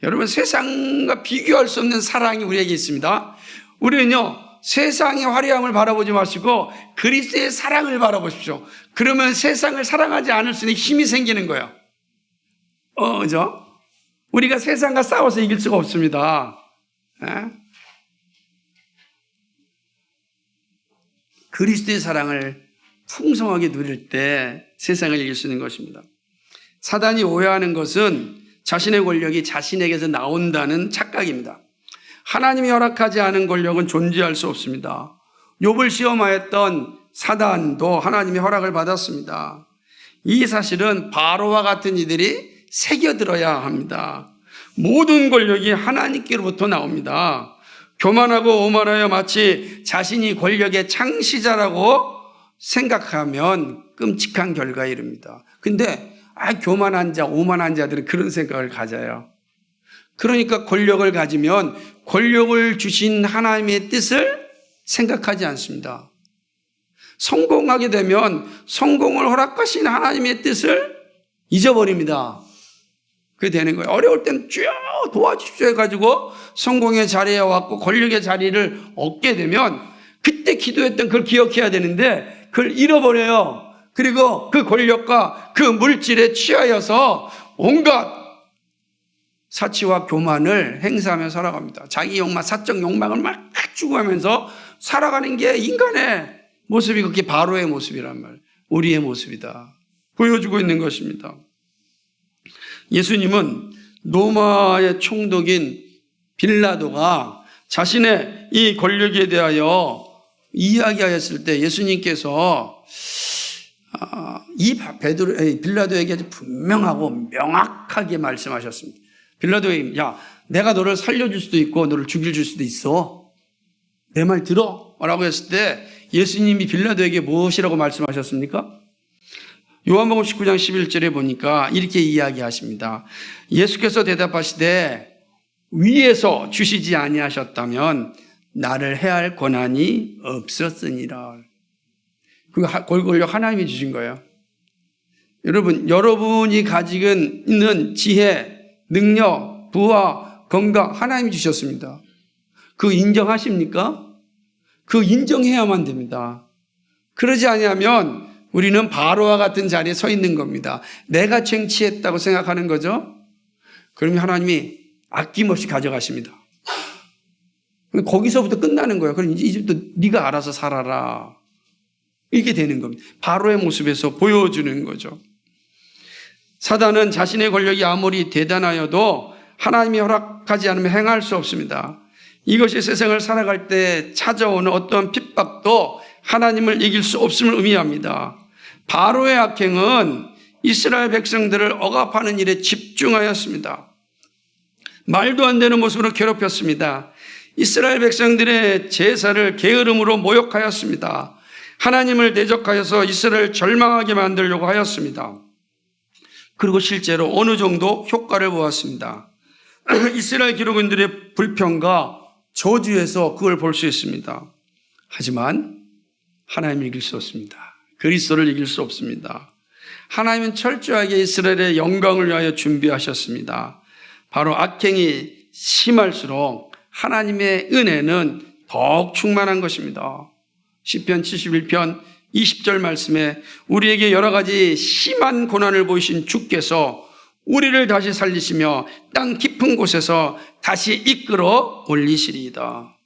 여러분, 세상과 비교할 수 없는 사랑이 우리에게 있습니다. 우리는요, 세상의 화려함을 바라보지 마시고 그리스도의 사랑을 바라보십시오. 그러면 세상을 사랑하지 않을 수 있는 힘이 생기는 거예요. 그죠? 우리가 세상과 싸워서 이길 수가 없습니다. 그리스도의 사랑을 풍성하게 누릴 때 세상을 이길 수 있는 것입니다. 사단이 오해하는 것은 자신의 권력이 자신에게서 나온다는 착각입니다. 하나님이 허락하지 않은 권력은 존재할 수 없습니다. 욥을 시험하였던 사단도 하나님의 허락을 받았습니다. 이 사실은 바로와 같은 이들이 새겨들어야 합니다. 모든 권력이 하나님께로부터 나옵니다. 교만하고 오만하여 마치 자신이 권력의 창시자라고 생각하면 끔찍한 결과에 이릅니다. 근데 교만한 자, 오만한 자들은 그런 생각을 가져요. 그러니까 권력을 가지면 권력을 주신 하나님의 뜻을 생각하지 않습니다. 성공하게 되면 성공을 허락하신 하나님의 뜻을 잊어버립니다. 그게 되는 거예요. 어려울 땐 주여 도와주십시오 해가지고 성공의 자리에 왔고 권력의 자리를 얻게 되면 그때 기도했던 그걸 기억해야 되는데 그걸 잃어버려요. 그리고 그 권력과 그 물질에 취하여서 온갖 사치와 교만을 행사하며 살아갑니다. 자기 욕망, 사적 욕망을 막 추구하면서 살아가는 게 인간의 모습이 그렇게 바로의 모습이란 말, 우리의 모습이다. 보여주고 있는 것입니다. 예수님은 로마의 총독인 빌라도가 자신의 이 권력에 대하여 이야기하였을 때 예수님께서 빌라도에게 아주 분명하고 명확하게 말씀하셨습니다. 빌라도에게 내가 너를 살려줄 수도 있고 너를 죽일 수도 있어. 내 말 들어? 라고 했을 때 예수님이 빌라도에게 무엇이라고 말씀하셨습니까? 요한복음 19장 11절에 보니까 이렇게 이야기하십니다. 예수께서 대답하시되 위에서 주시지 아니하셨다면 나를 해할 권한이 없었으니라. 그 권력 하나님이 주신 거예요. 여러분이 가지고 있는 지혜, 능력, 부와 건강 하나님이 주셨습니다. 그 인정하십니까? 그 인정해야만 됩니다. 그러지 아니하면 우리는 바로와 같은 자리에 서 있는 겁니다. 내가 쟁취했다고 생각하는 거죠. 그러면 하나님이 아낌없이 가져가십니다. 거기서부터 끝나는 거예요. 그럼 이제부터 네가 알아서 살아라. 이렇게 되는 겁니다. 바로의 모습에서 보여주는 거죠. 사단은 자신의 권력이 아무리 대단하여도 하나님이 허락하지 않으면 행할 수 없습니다. 이것이 세상을 살아갈 때 찾아오는 어떤 핍박도 하나님을 이길 수 없음을 의미합니다. 바로의 악행은 이스라엘 백성들을 억압하는 일에 집중하였습니다. 말도 안 되는 모습으로 괴롭혔습니다. 이스라엘 백성들의 제사를 게으름으로 모욕하였습니다. 하나님을 대적하여서 이스라엘을 절망하게 만들려고 하였습니다. 그리고 실제로 어느 정도 효과를 보았습니다. 이스라엘 기록원들의 불평과 저주에서 그걸 볼 수 있습니다. 하지만 하나님을 이길 수 없습니다. 그리스도를 이길 수 없습니다. 하나님은 철저하게 이스라엘의 영광을 위하여 준비하셨습니다. 바로 악행이 심할수록 하나님의 은혜는 더욱 충만한 것입니다. 시편 71편 20절 말씀에 우리에게 여러 가지 심한 고난을 보이신 주께서 우리를 다시 살리시며 땅 깊은 곳에서 다시 이끌어 올리시리이다.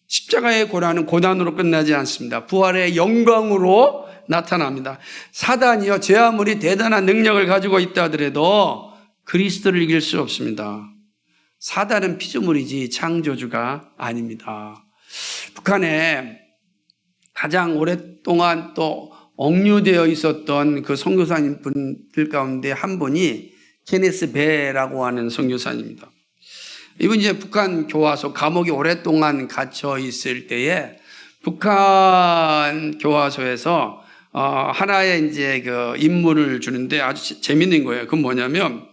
십자가의 고난은 고난으로 끝나지 않습니다. 부활의 영광으로 나타납니다. 사단이요, 제 아무리 대단한 능력을 가지고 있다 하더라도 그리스도를 이길 수 없습니다. 사단은 피조물이지 창조주가 아닙니다. 북한에 가장 오랫동안 또 억류되어 있었던 그 선교사님 분들 가운데 한 분이 케네스 베라고 하는 선교사님입니다. 이분 이제 북한 교화소 감옥에 오랫동안 갇혀 있을 때에 북한 교화소에서 하나의 이제 그 임무를 주는데 아주 재밌는 거예요. 그건 뭐냐면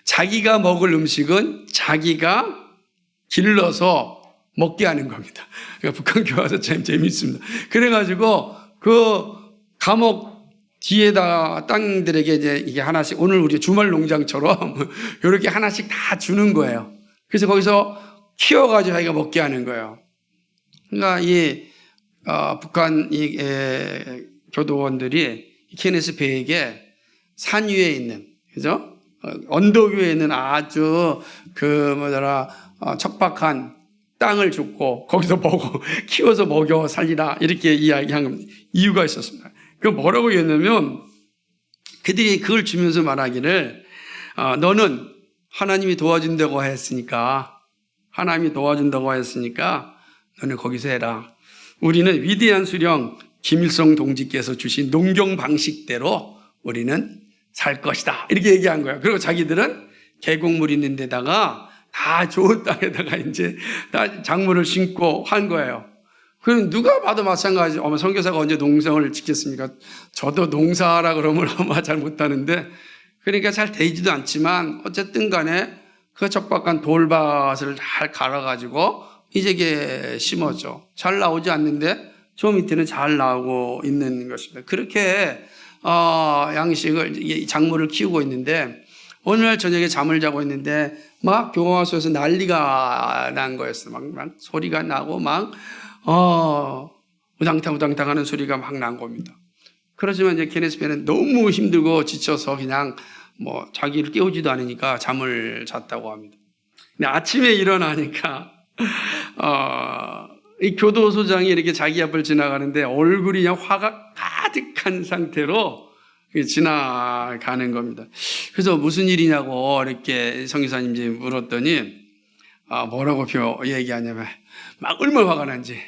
자기가 먹을 음식은 자기가 길러서 먹게 하는 겁니다. 그러니까 북한 교화소 참 재밌습니다. 그래가지고 그 감옥 뒤에다 땅들에게 이제 이게 하나씩 오늘 우리 주말 농장처럼 이렇게 하나씩 다 주는 거예요. 그래서 거기서 키워가지고 자기가 먹게 하는 거예요. 그러니까 북한 교도원들이 케네스 베에게 산 위에 있는, 그죠? 언덕 위에 있는 아주 척박한 땅을 줬고 거기서 먹어 키워서 먹여 살리라 이렇게 이야기한 이유가 있었습니다. 그 뭐라고 했냐면 그들이 그걸 주면서 말하기를 너는 하나님이 도와준다고 했으니까 너는 거기서 해라. 우리는 위대한 수령 김일성 동지께서 주신 농경 방식대로 우리는 살 것이다. 이렇게 얘기한 거예요. 그리고 자기들은 계곡물 있는 데다가 다 좋은 땅에다가 이제 다 작물을 심고 한 거예요. 그럼 누가 봐도 마찬가지. 선교사가 언제 농성을 지켰습니까? 저도 농사라 그러면 아마 잘 못하는데 그러니까 잘 되지도 않지만 어쨌든 간에 그 척박한 돌밭을 잘 갈아가지고 이제 심었죠. 잘 나오지 않는데 저 밑에는 잘 나오고 있는 것입니다. 그렇게 양식을 작물을 키우고 있는데 어느 날 저녁에 잠을 자고 있는데 막 교화소에서 난리가 난 거였어요. 막 소리가 나고 막 우당탕 하는 소리가 막 난 겁니다. 그렇지만 이제 케네스 베는 너무 힘들고 지쳐서 그냥 자기를 깨우지도 않으니까 잠을 잤다고 합니다. 근데 아침에 일어나니까 이 교도소장이 이렇게 자기 앞을 지나가는데 얼굴이 그냥 화가 가득한 상태로 지나가는 겁니다. 그래서 무슨 일이냐고 이렇게 선교사님이 물었더니 뭐라고 얘기하냐면 막 얼마나 화가 난지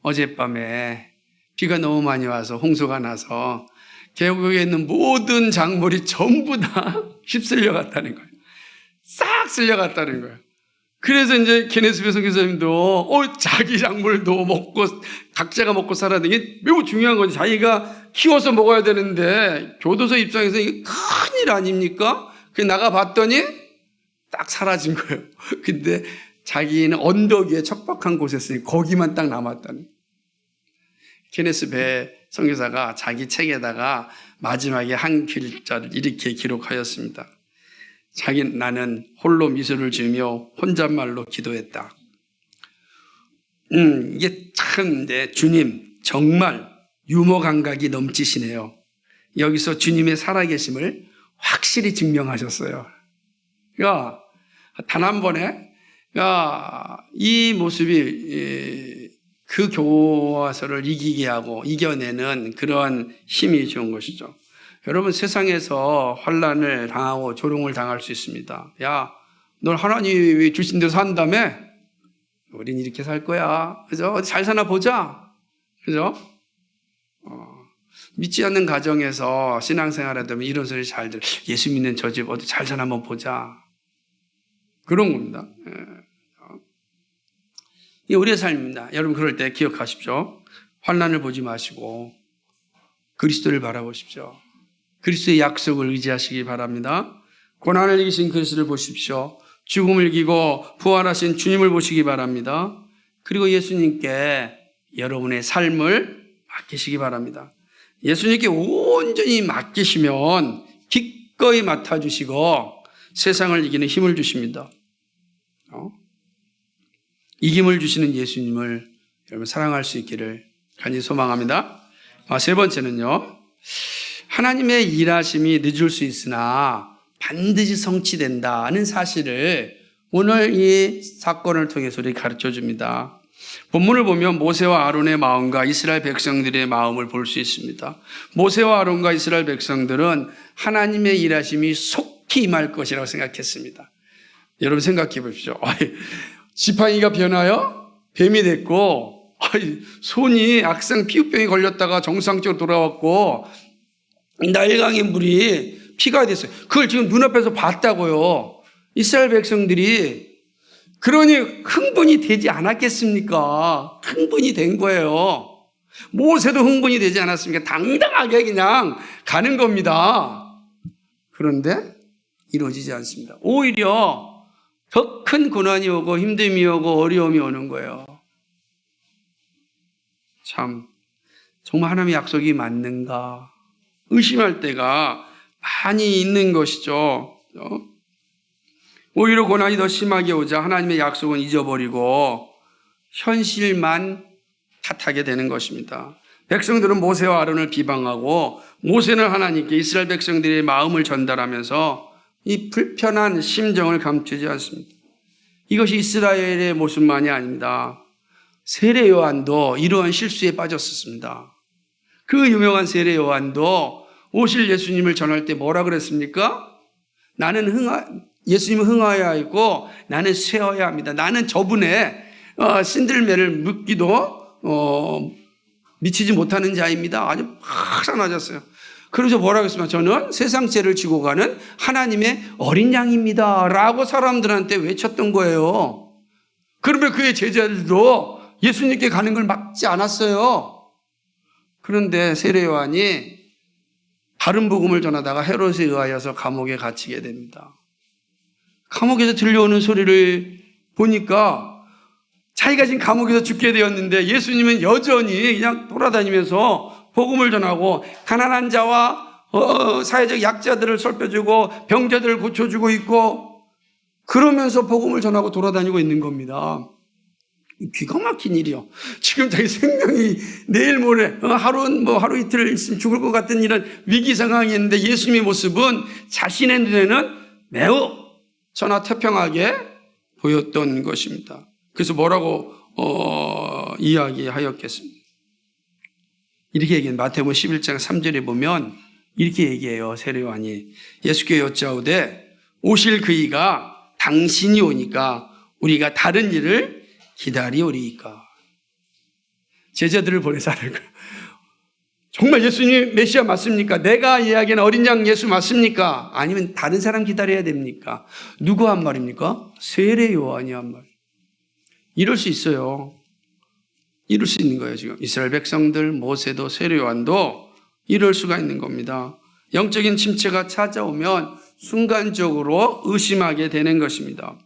어젯밤에 비가 너무 많이 와서 홍수가 나서 계곡에 있는 모든 작물이 전부 다 휩쓸려 갔다는 거예요. 싹 쓸려갔다는 거예요. 그래서 이제 케네스 베 선교사님도 자기 작물도 먹고 각자가 먹고 살아야 되는 게 매우 중요한 거지. 자기가 키워서 먹어야 되는데 교도소 입장에서 이게 큰일 아닙니까? 그 나가봤더니 딱 사라진 거예요. 근데 자기는 언덕 위에 척박한 곳에 있으니 거기만 딱 남았다는. 케네스 베 선교사가 자기 책에다가 마지막에 한 글자를 이렇게 기록하였습니다. 나는 홀로 미소를 지으며 혼잣말로 기도했다. 이게 참 주님 정말 유머 감각이 넘치시네요. 여기서 주님의 살아계심을 확실히 증명하셨어요. 그러니까 단 한 번에 이 모습이 그 교화소를 이기게 하고 이겨내는 그러한 힘이 좋은 것이죠. 여러분 세상에서 환난을 당하고 조롱을 당할 수 있습니다. 야, 널 하나님이 주신 대로 산다며? 우린 이렇게 살 거야. 그죠? 어디 잘 사나 보자. 그죠? 믿지 않는 가정에서 신앙생활 하다 보면 이런 소리 잘 들어. 예수 믿는 저 집 어디 잘 사나 한번 보자. 그런 겁니다. 이게 우리의 삶입니다. 여러분 그럴 때 기억하십시오. 환난을 보지 마시고 그리스도를 바라보십시오. 그리스도의 약속을 의지하시기 바랍니다. 고난을 이기신 그리스도를 보십시오. 죽음을 이기고 부활하신 주님을 보시기 바랍니다. 그리고 예수님께 여러분의 삶을 맡기시기 바랍니다. 예수님께 온전히 맡기시면 기꺼이 맡아주시고 세상을 이기는 힘을 주십니다. 이김을 주시는 예수님을 여러분 사랑할 수 있기를 간절히 소망합니다. 세 번째는요. 하나님의 일하심이 늦을 수 있으나 반드시 성취된다는 사실을 오늘 이 사건을 통해서 우리 가르쳐 줍니다. 본문을 보면 모세와 아론의 마음과 이스라엘 백성들의 마음을 볼 수 있습니다. 모세와 아론과 이스라엘 백성들은 하나님의 일하심이 속히 임할 것이라고 생각했습니다. 여러분 생각해 보십시오. 지팡이가 변하여 뱀이 됐고, 손이 악성 피부병이 걸렸다가 정상적으로 돌아왔고, 나일강의 물이 피가 됐어요. 그걸 지금 눈앞에서 봤다고요. 이스라엘 백성들이. 그러니 흥분이 되지 않았겠습니까? 흥분이 된 거예요. 모세도 흥분이 되지 않았습니까? 당당하게 그냥 가는 겁니다. 그런데 이루어지지 않습니다. 오히려 더 큰 고난이 오고 힘듦이 오고 어려움이 오는 거예요. 참, 정말 하나님의 약속이 맞는가 의심할 때가 많이 있는 것이죠. 오히려 고난이 더 심하게 오자 하나님의 약속은 잊어버리고 현실만 탓하게 되는 것입니다. 백성들은 모세와 아론을 비방하고 모세는 하나님께 이스라엘 백성들의 마음을 전달하면서 이 불편한 심정을 감추지 않습니다. 이것이 이스라엘의 모습만이 아닙니다. 세례 요한도 이러한 실수에 빠졌었습니다. 그 유명한 세례 요한도 오실 예수님을 전할 때 뭐라 그랬습니까? 예수님은 흥하여야 하고 나는 쇠어야 합니다. 나는 저분의 신들매를 묻기도 미치지 못하는 자입니다. 아주 확 맞았어요. 그래서 뭐라고 했습니까? 저는 세상 죄를 지고 가는 하나님의 어린 양입니다 라고 사람들한테 외쳤던 거예요. 그러면 그의 제자들도 예수님께 가는 걸 막지 않았어요. 그런데 세례 요한이 다른 복음을 전하다가 헤롯에 의하여서 감옥에 갇히게 됩니다. 감옥에서 들려오는 소리를 보니까 자기가 지금 감옥에서 죽게 되었는데 예수님은 여전히 그냥 돌아다니면서 복음을 전하고 가난한 자와 사회적 약자들을 살펴주고 병자들을 고쳐주고 있고 그러면서 복음을 전하고 돌아다니고 있는 겁니다. 기가 막힌 일이요. 지금 자기 생명이 내일 모레 하루 이틀 있으면 죽을 것 같은 이런 위기 상황이 있는데 예수님의 모습은 자신의 눈에는 매우 천하태평하게 보였던 것입니다. 그래서 뭐라고 이야기하였겠습니까? 이렇게 얘기해요. 마태복음 11장 3절에 보면 이렇게 얘기해요. 세례 요한이 예수께 여짜오되 오실 그이가 당신이 오니까 우리가 다른 일을 기다리오리이까. 제자들을 보내서 하는 거예요. 정말 예수님 메시아 맞습니까? 내가 이야기하는 어린 양 예수 맞습니까? 아니면 다른 사람 기다려야 됩니까? 누구 한 말입니까? 세례 요한이 한 말. 이럴 수 있어요. 이럴 수 있는 거예요. 지금 이스라엘 백성들, 모세도 세례 요한도 이럴 수가 있는 겁니다. 영적인 침체가 찾아오면 순간적으로 의심하게 되는 것입니다.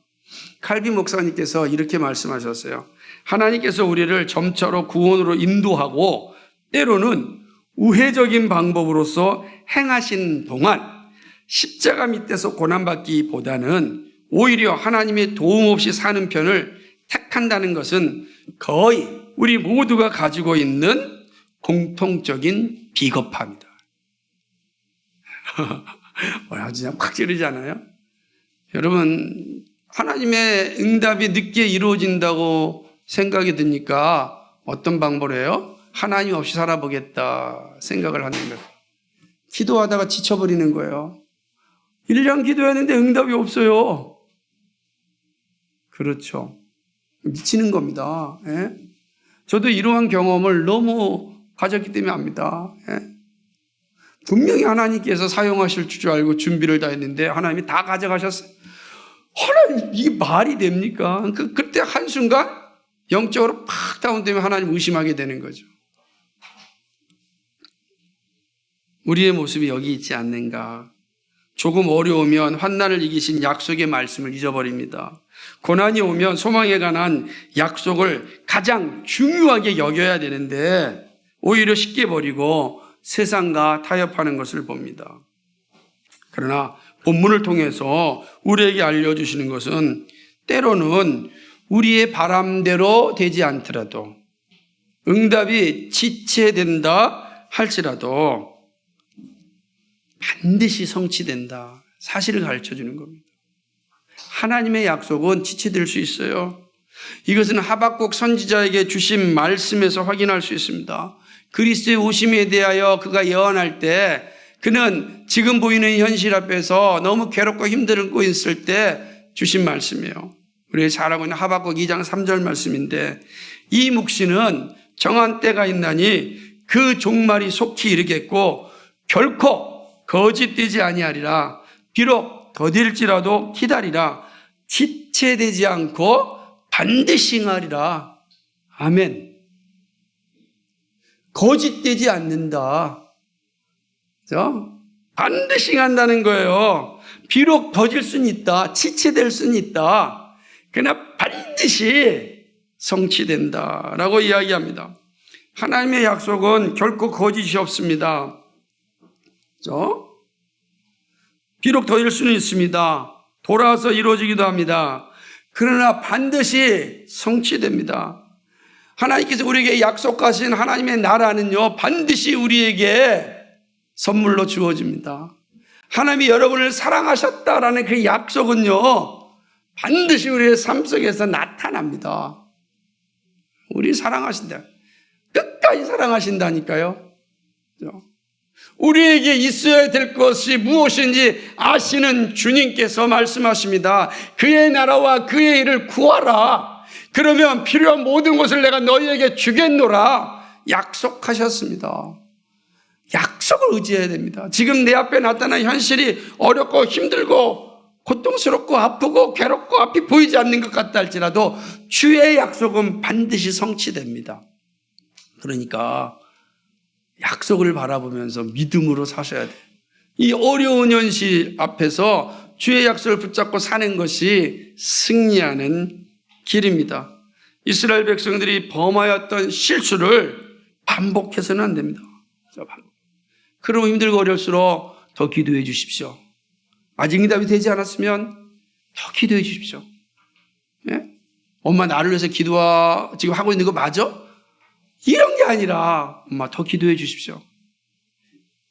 칼빈 목사님께서 이렇게 말씀하셨어요. 하나님께서 우리를 점차로 구원으로 인도하고 때로는 우회적인 방법으로서 행하신 동안 십자가 밑에서 고난받기보다는 오히려 하나님의 도움 없이 사는 편을 택한다는 것은 거의 우리 모두가 가지고 있는 공통적인 비겁함이다. 아주 그냥 콱 찌르잖아요. 여러분, 하나님의 응답이 늦게 이루어진다고 생각이 드니까 어떤 방법을 해요? 하나님 없이 살아보겠다 생각을 하는 거예요. 기도하다가 지쳐버리는 거예요. 1년 기도했는데 응답이 없어요. 그렇죠. 미치는 겁니다. 예? 저도 이러한 경험을 너무 가졌기 때문에 압니다. 예? 분명히 하나님께서 사용하실 줄 알고 준비를 다 했는데 하나님이 다 가져가셨어요. 하나님 이게 말이 됩니까? 그때 한순간 영적으로 팍 다운되면 하나님 의심하게 되는 거죠. 우리의 모습이 여기 있지 않는가? 조금 어려우면 환난을 이기신 약속의 말씀을 잊어버립니다. 고난이 오면 소망에 관한 약속을 가장 중요하게 여겨야 되는데 오히려 쉽게 버리고 세상과 타협하는 것을 봅니다. 그러나 본문을 통해서 우리에게 알려주시는 것은 때로는 우리의 바람대로 되지 않더라도 응답이 지체된다 할지라도 반드시 성취된다. 사실을 가르쳐 주는 겁니다. 하나님의 약속은 지체될 수 있어요. 이것은 하박국 선지자에게 주신 말씀에서 확인할 수 있습니다. 그리스도의 오심에 대하여 그가 예언할 때 그는 지금 보이는 현실 앞에서 너무 괴롭고 힘들고 있을 때 주신 말씀이에요. 우리가 잘 알고 있는 하박국 2장 3절 말씀인데 이 묵시는 정한 때가 있나니 그 종말이 속히 이르겠고 결코 거짓되지 아니하리라. 비록 더딜지라도 기다리라. 지체되지 않고 반드시 행하리라. 아멘. 거짓되지 않는다. 그죠? 반드시 행한다는 거예요. 비록 더딜 수는 있다. 지체될 수는 있다. 그러나 반드시 성취된다라고 이야기합니다. 하나님의 약속은 결코 거짓이 없습니다. 그죠? 비록 더딜 수는 있습니다. 돌아와서 이루어지기도 합니다. 그러나 반드시 성취됩니다. 하나님께서 우리에게 약속하신 하나님의 나라는요, 반드시 우리에게 선물로 주어집니다. 하나님이 여러분을 사랑하셨다라는 그 약속은요, 반드시 우리의 삶 속에서 나타납니다. 우리 사랑하신다. 끝까지 사랑하신다니까요. 우리에게 있어야 될 것이 무엇인지 아시는 주님께서 말씀하십니다. 그의 나라와 그의 일을 구하라. 그러면 필요한 모든 것을 내가 너희에게 주겠노라. 약속하셨습니다. 약속을 의지해야 됩니다. 지금 내 앞에 나타난 현실이 어렵고 힘들고 고통스럽고 아프고 괴롭고 앞이 보이지 않는 것 같다 할지라도 주의 약속은 반드시 성취됩니다. 그러니까 약속을 바라보면서 믿음으로 사셔야 돼요. 이 어려운 현실 앞에서 주의 약속을 붙잡고 사는 것이 승리하는 길입니다. 이스라엘 백성들이 범하였던 실수를 반복해서는 안 됩니다. 그러면 힘들고 어려울수록 더 기도해 주십시오. 아직 응답이 되지 않았으면 더 기도해 주십시오. 예? 엄마 나를 위해서 지금 하고 있는 거 맞아? 이런 게 아니라 엄마 더 기도해 주십시오.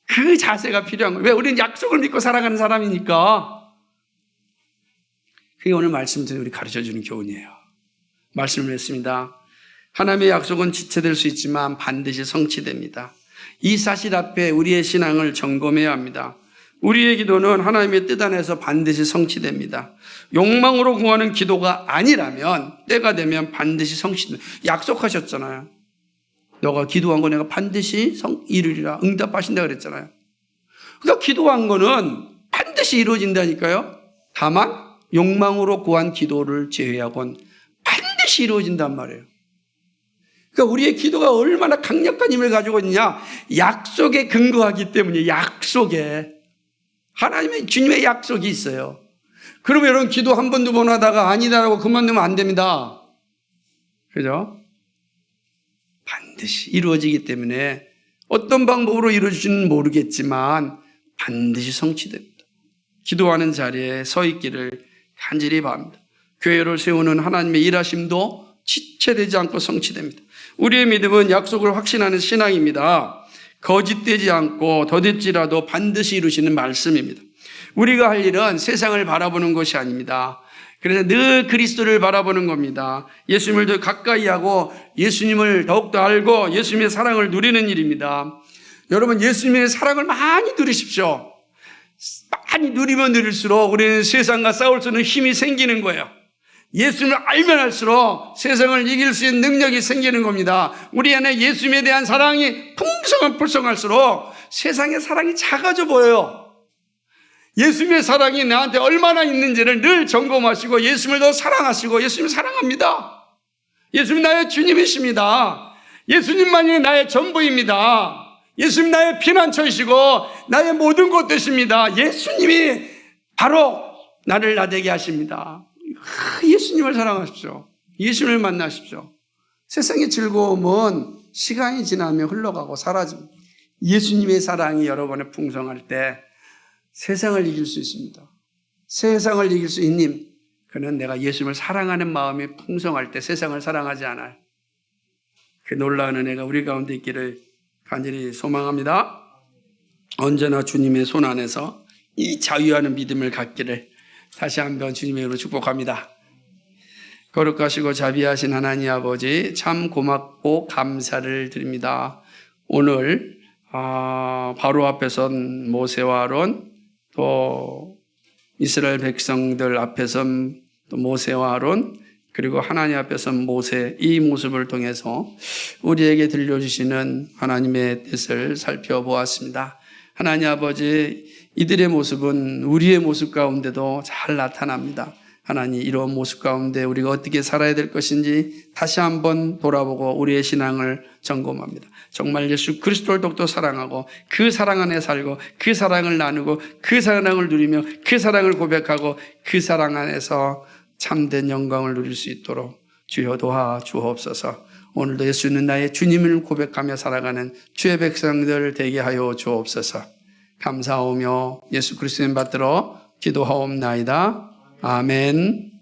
그 자세가 필요한 거예요. 왜? 우리는 약속을 믿고 살아가는 사람이니까. 그게 오늘 말씀드린 우리 가르쳐주는 교훈이에요. 말씀을 했습니다. 하나님의 약속은 지체될 수 있지만 반드시 성취됩니다. 이 사실 앞에 우리의 신앙을 점검해야 합니다. 우리의 기도는 하나님의 뜻 안에서 반드시 성취됩니다. 욕망으로 구하는 기도가 아니라면 때가 되면 반드시 성취됩니다. 약속하셨잖아요. 너가 기도한 거 내가 반드시 이루리라. 응답하신다 그랬잖아요. 그러니까 기도한 거는 반드시 이루어진다니까요. 다만 욕망으로 구한 기도를 제외하고는 반드시 이루어진단 말이에요. 그러니까 우리의 기도가 얼마나 강력한 힘을 가지고 있느냐. 약속에 근거하기 때문에 약속에. 하나님의 주님의 약속이 있어요. 그러면 여러분 기도 한 번, 두 번 하다가 아니다라고 그만두면 안 됩니다. 그죠? 반드시 이루어지기 때문에 어떤 방법으로 이루어질지는 모르겠지만 반드시 성취됩니다. 기도하는 자리에 서 있기를 간절히 바랍니다. 교회를 세우는 하나님의 일하심도 지체되지 않고 성취됩니다. 우리의 믿음은 약속을 확신하는 신앙입니다. 거짓되지 않고 더딜지라도 반드시 이루시는 말씀입니다. 우리가 할 일은 세상을 바라보는 것이 아닙니다. 그래서 늘 그리스도를 바라보는 겁니다. 예수님을 더 가까이 하고 예수님을 더욱더 알고 예수님의 사랑을 누리는 일입니다. 여러분 예수님의 사랑을 많이 누리십시오. 많이 누리면 누릴수록 우리는 세상과 싸울 수 있는 힘이 생기는 거예요. 예수님을 알면 할수록 세상을 이길 수 있는 능력이 생기는 겁니다. 우리 안에 예수님에 대한 사랑이 풍성할수록 세상의 사랑이 작아져 보여요. 예수님의 사랑이 나한테 얼마나 있는지를 늘 점검하시고 예수님을 더 사랑하시고 예수님 사랑합니다. 예수님 나의 주님이십니다. 예수님만이 나의 전부입니다. 예수님 나의 피난처이시고 나의 모든 것 되십니다. 예수님이 바로 나를 나되게 하십니다. 예수님을 사랑하십시오. 예수님을 만나십시오. 세상의 즐거움은 시간이 지나면 흘러가고 사라집니다. 예수님의 사랑이 여러분의 풍성할 때 세상을 이길 수 있습니다. 세상을 이길 수 있는 그는 내가 예수님을 사랑하는 마음이 풍성할 때 세상을 사랑하지 않아요. 그 놀라운 은혜가 우리 가운데 있기를 간절히 소망합니다. 언제나 주님의 손 안에서 이 자유하는 믿음을 갖기를 다시 한번 주님의 이름으로 축복합니다. 거룩하시고 자비하신 하나님 아버지, 참 고맙고 감사를 드립니다. 오늘 바로 앞에 선 모세와 아론, 또 이스라엘 백성들 앞에 선 모세와 아론, 그리고 하나님 앞에 선 모세, 이 모습을 통해서 우리에게 들려주시는 하나님의 뜻을 살펴보았습니다. 하나님 아버지, 이들의 모습은 우리의 모습 가운데도 잘 나타납니다. 하나님, 이런 모습 가운데 우리가 어떻게 살아야 될 것인지 다시 한번 돌아보고 우리의 신앙을 점검합니다. 정말 예수 그리스도를 더욱더 사랑하고 그 사랑 안에 살고 그 사랑을 나누고 그 사랑을 누리며 그 사랑을 고백하고 그 사랑 안에서 참된 영광을 누릴 수 있도록 주여 도와 주옵소서. 오늘도 예수는 나의 주님을 고백하며 살아가는 주의 백성들 되게 하여 주옵소서. 감사하며 예수 그리스도의 받들어 기도하옵나이다. 아멘.